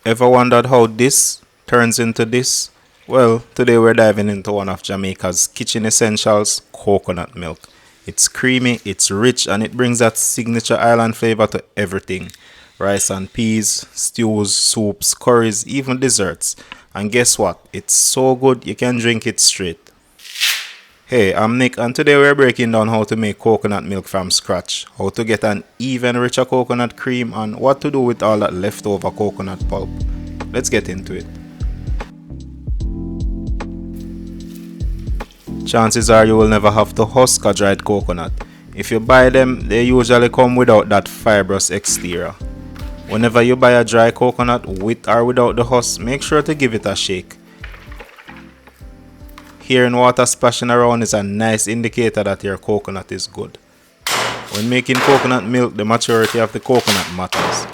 Ever wondered how this turns into this? Well, today we're diving into one of Jamaica's kitchen essentials, coconut milk. It's creamy, it's rich, and it brings that signature island flavor to everything. Rice and peas, stews, soups, curries, even desserts. And guess what? It's so good you can drink it straight. Hey, I'm Nick, and today we're breaking down how to make coconut milk from scratch, how to get an even richer coconut cream, and what to do with all that leftover coconut pulp. Let's get into it. Chances are you will never have to husk a dried coconut. If you buy them, they usually come without that fibrous exterior. Whenever you buy a dry coconut with or without the husk, make sure to give it a shake. Hearing water splashing around is a nice indicator that your coconut is good. When making coconut milk, the maturity of the coconut matters.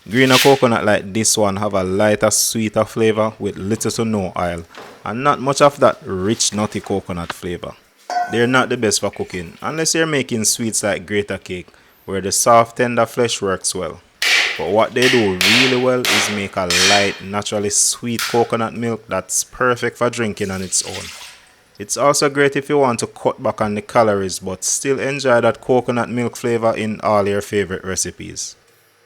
Greener coconut like this one have a lighter, sweeter flavor with little to no oil and not much of that rich, nutty coconut flavor. They're not the best for cooking unless you're making sweets like grate cake where the soft, tender flesh works well. But what they do really well is make a light, naturally sweet coconut milk that's perfect for drinking on its own. It's also great if you want to cut back on the calories but still enjoy that coconut milk flavor in all your favorite recipes.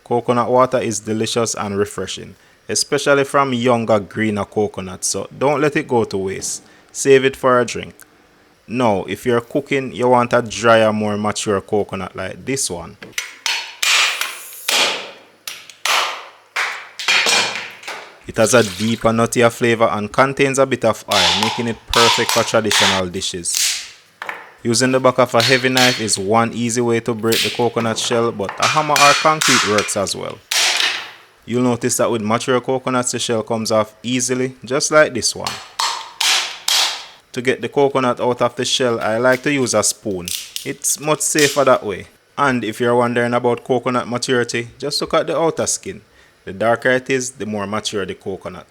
Coconut water is delicious and refreshing, especially from younger, greener coconuts, so don't let it go to waste. Save it for a drink. Now, if you're cooking, you want a drier, more mature coconut like this one. It has a deeper, nuttier flavor and contains a bit of oil, making it perfect for traditional dishes. Using the back of a heavy knife is one easy way to break the coconut shell, but a hammer or concrete works as well. You'll notice that with mature coconuts the shell comes off easily, just like this one. To get the coconut out of the shell, I like to use a spoon. It's much safer that way. And if you're wondering about coconut maturity, just look at the outer skin. The darker it is, the more mature the coconut.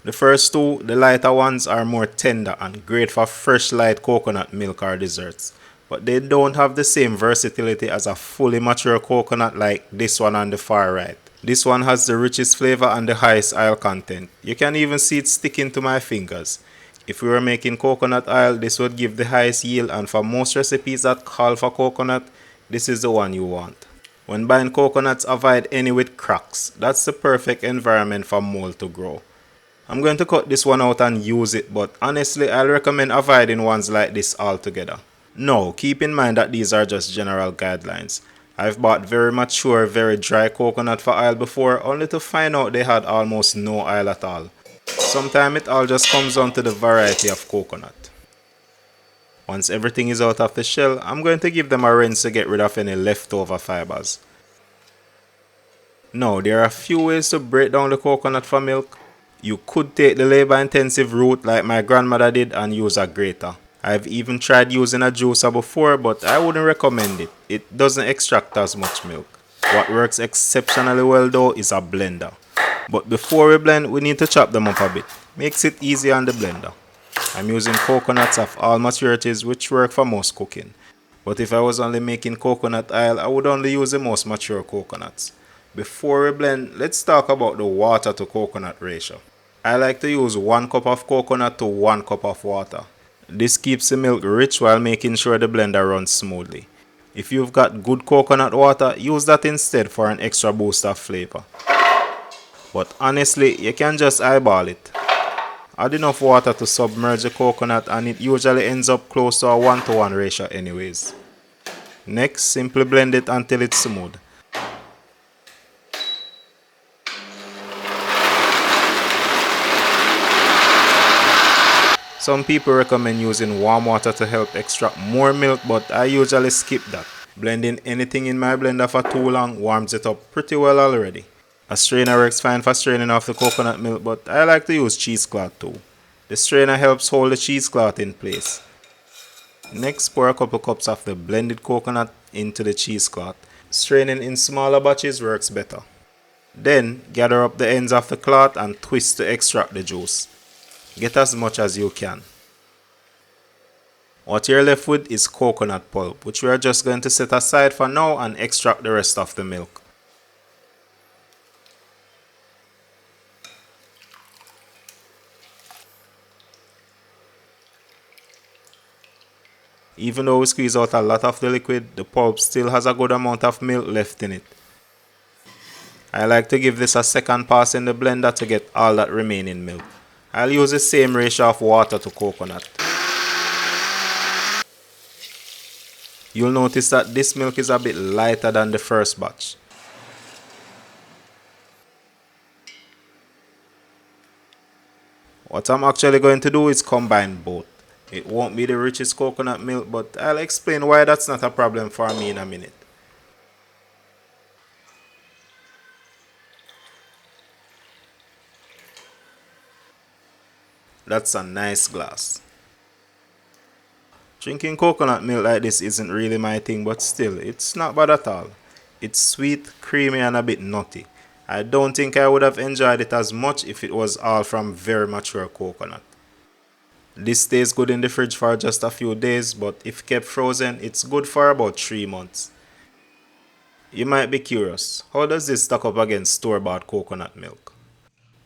The first two, the lighter ones, are more tender and great for fresh light coconut milk or desserts. But they don't have the same versatility as a fully mature coconut like this one on the far right. This one has the richest flavor and the highest oil content. You can even see it sticking to my fingers. If we were making coconut oil, this would give the highest yield, and for most recipes that call for coconut, this is the one you want. When buying coconuts, avoid any with cracks. That's the perfect environment for mold to grow. I'm going to cut this one out and use it, but honestly I'll recommend avoiding ones like this altogether. Now, keep in mind that these are just general guidelines. I've bought very mature, very dry coconut for oil before, only to find out they had almost no oil at all. Sometimes it all just comes down to the variety of coconut. Once everything is out of the shell, I'm going to give them a rinse to get rid of any leftover fibers. Now, there are a few ways to break down the coconut for milk. You could take the labor-intensive route like my grandmother did and use a grater. I've even tried using a juicer before, but I wouldn't recommend it. It doesn't extract as much milk. What works exceptionally well though is a blender. But before we blend, we need to chop them up a bit. Makes it easy on the blender. I'm using coconuts of all maturities, which work for most cooking. But if I was only making coconut oil, I would only use the most mature coconuts. Before we blend, let's talk about the water to coconut ratio. I like to use 1 cup of coconut to 1 cup of water. This keeps the milk rich while making sure the blender runs smoothly. If you've got good coconut water, use that instead for an extra boost of flavor. But honestly, you can just eyeball it. Add enough water to submerge the coconut and it usually ends up close to a 1:1 ratio anyways. Next, simply blend it until it's smooth. Some people recommend using warm water to help extract more milk, but I usually skip that. Blending anything in my blender for too long warms it up pretty well already. A strainer works fine for straining off the coconut milk, but I like to use cheesecloth too. The strainer helps hold the cheesecloth in place. Next, pour a couple cups of the blended coconut into the cheesecloth. Straining in smaller batches works better. Then, gather up the ends of the cloth and twist to extract the juice. Get as much as you can. What you're left with is coconut pulp, which we are just going to set aside for now and extract the rest of the milk. Even though we squeeze out a lot of the liquid, the pulp still has a good amount of milk left in it. I like to give this a second pass in the blender to get all that remaining milk. I'll use the same ratio of water to coconut. You'll notice that this milk is a bit lighter than the first batch. What I'm actually going to do is combine both. It won't be the richest coconut milk, but I'll explain why that's not a problem for me in a minute. That's a nice glass. Drinking coconut milk like this isn't really my thing, but still, it's not bad at all. It's sweet, creamy, and a bit nutty. I don't think I would have enjoyed it as much if it was all from very mature coconut. This stays good in the fridge for just a few days, but if kept frozen, it's good for about 3 months. You might be curious, how does this stack up against store-bought coconut milk?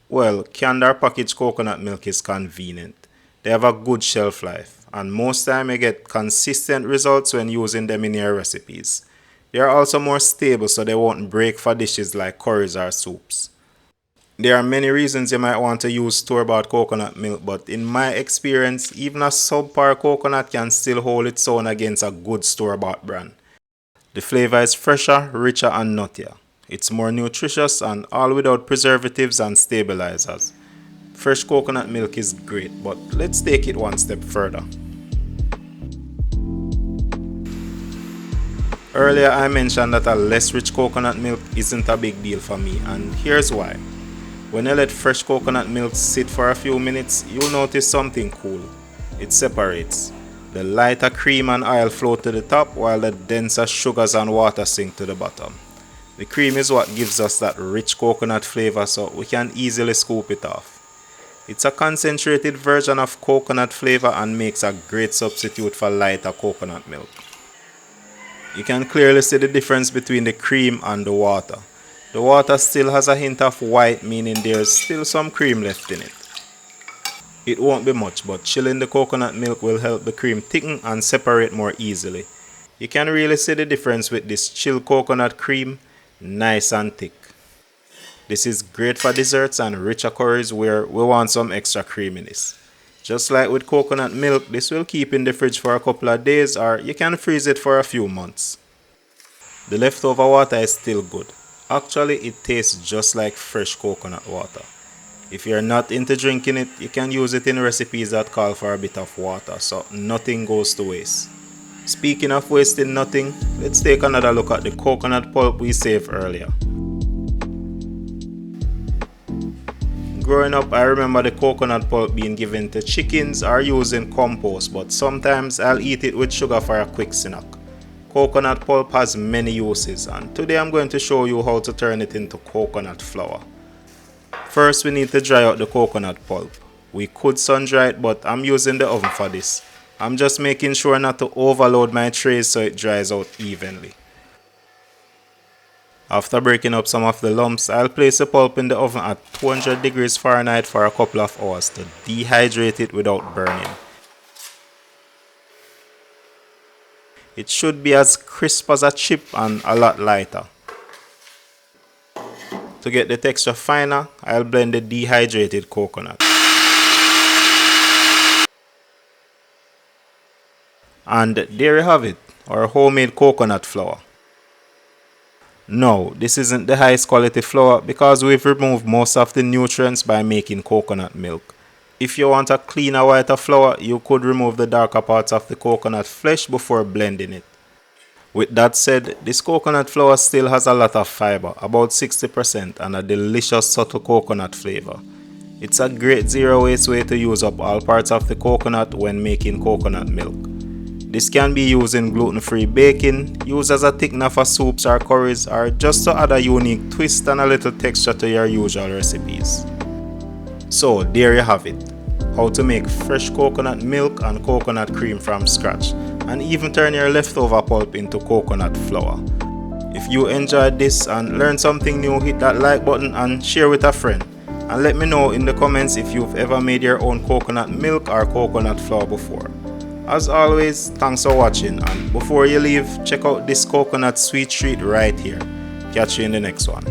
Well, canned or packaged coconut milk is convenient. They have a good shelf life, and most time you get consistent results when using them in your recipes. They are also more stable so they won't break for dishes like curries or soups. There are many reasons you might want to use store-bought coconut milk, but in my experience, even a subpar coconut can still hold its own against a good store-bought brand. The flavor is fresher, richer, and nuttier. It's more nutritious and all without preservatives and stabilizers. Fresh coconut milk is great, but let's take it one step further. Earlier I mentioned that a less rich coconut milk isn't a big deal for me, and here's why. When you let fresh coconut milk sit for a few minutes, you'll notice something cool. It separates. The lighter cream and oil float to the top while the denser sugars and water sink to the bottom. The cream is what gives us that rich coconut flavor, so we can easily scoop it off. It's a concentrated version of coconut flavor and makes a great substitute for lighter coconut milk. You can clearly see the difference between the cream and the water. The water still has a hint of white, meaning there's still some cream left in it. It won't be much, but chilling the coconut milk will help the cream thicken and separate more easily. You can really see the difference with this chilled coconut cream, nice and thick. This is great for desserts and richer curries where we want some extra creaminess. Just like with coconut milk, this will keep in the fridge for a couple of days, or you can freeze it for a few months. The leftover water is still good. Actually, it tastes just like fresh coconut water. If you're not into drinking it, you can use it in recipes that call for a bit of water, so nothing goes to waste. Speaking of wasting nothing, let's take another look at the coconut pulp we saved earlier. Growing up, I remember the coconut pulp being given to chickens or used in compost, but sometimes I'll eat it with sugar for a quick snack. Coconut pulp has many uses, and today I'm going to show you how to turn it into coconut flour. First, we need to dry out the coconut pulp. We could sun dry it, but I'm using the oven for this. I'm just making sure not to overload my trays so it dries out evenly. After breaking up some of the lumps, I'll place the pulp in the oven at 200 degrees Fahrenheit for a couple of hours to dehydrate it without burning. It should be as crisp as a chip and a lot lighter. To get the texture finer, I'll blend the dehydrated coconut. And there you have it, our homemade coconut flour. No, this isn't the highest quality flour because we've removed most of the nutrients by making coconut milk. If you want a cleaner, whiter flour, you could remove the darker parts of the coconut flesh before blending it. With that said, this coconut flour still has a lot of fiber, about 60%, and a delicious subtle coconut flavor. It's a great zero waste way to use up all parts of the coconut when making coconut milk. This can be used in gluten-free baking, used as a thickener for soups or curries, or just to add a unique twist and a little texture to your usual recipes. So there you have it, how to make fresh coconut milk and coconut cream from scratch, and even turn your leftover pulp into coconut flour. If you enjoyed this and learned something new, hit that like button and share with a friend. And let me know in the comments if you've ever made your own coconut milk or coconut flour before. As always, thanks for watching, and before you leave, check out this coconut sweet treat right here. Catch you in the next one.